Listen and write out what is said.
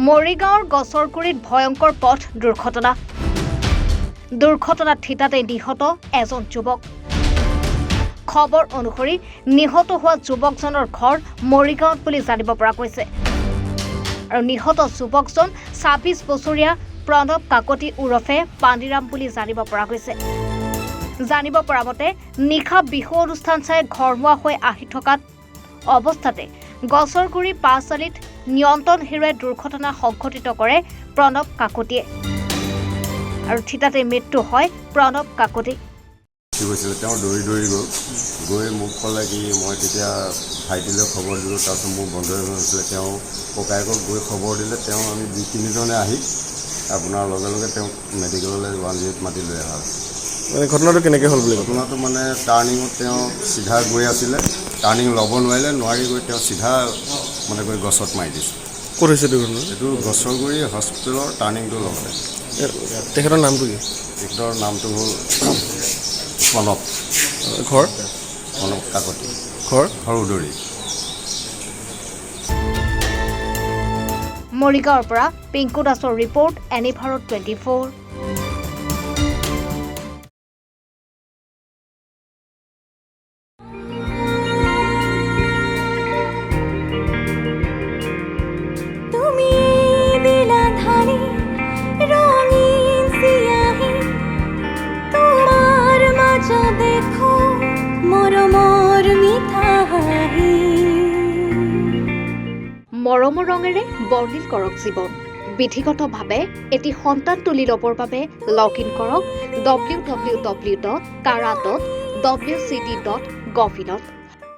মৰিগাঁৱৰ গছৰগুৰিত ভয়ংকৰ পথ দুৰ্ঘটনাত থিতাতে নিহত এজন যুৱক। খবৰ অনুসৰি নিহত হোৱা যুৱকজনৰ ঘৰ মৰিগাঁৱত বুলি জানিব পৰা গৈছে আৰু নিহত যুৱকজন ২৬ বছৰীয়া প্ৰণৱ কাকতি ওৰফে পানীৰাম বুলি জানিব পৰা গৈছে। জানিব পৰা মতে নিশা বিহু অনুষ্ঠান চাই ঘৰমুৱা হৈ আহি থকাত অৱস্থাতে গছৰগুৰি পাঁচআলিত নিয়ন্ত্ৰণ হেৰুৱাই দুৰ্ঘটনা সংঘটিত কৰে প্ৰণৱ কাকতিয়ে আৰু থিতাতে মৃত্যু হয় প্ৰণৱ কাকতি। তেওঁ দৌৰি গৈ মোক ক'লে কি মই তেতিয়া ভাইটিলৈ খবৰ দিলোঁ। তাৰপিছত মোৰ বন্ধুৱে হৈছিলে, তেওঁ ককায়েকক গৈ খবৰ দিলে। তেওঁ আমি ২-৩জনে আহি আপোনাৰ লগে লগে তেওঁক মেডিকেললৈ 108 মাতি লৈ অহা হৈছে। মানে ঘটনাটো কেনেকৈ হ'ল বুলি? ঘটনাটো মানে টাৰ্ণিঙত তেওঁ চিধা গৈ আছিলে, টাৰ্ণিং ল'ব নোৱাৰি গৈ তেওঁ চিধা মানে গৈ গছত মাৰি দিছে। ক'ত হৈছে দুৰ্ঘটনা? এইটো গছৰগুৰি হস্পিটেলৰ টাৰ্ণিংটোৰ লগতে। তেখেতৰ নামটো কি? তেখেতৰ নামটো হ'ল প্ৰণৱ। ঘৰ? প্ৰণৱ কাকতি। ঘৰ? সৰুদৰি। মৰিগাঁৱৰ পৰা পিংকু দাসৰ ৰিপৰ্ট, এনি ভাৰত 24। মৰমৰ ৰঙেৰে বৰ্ণিল কৰক জীৱন। বিধিগতভাৱে এটি সন্তান তুলি ল'বৰ বাবে লগ ইন কৰক www.kara.wcd.gov.in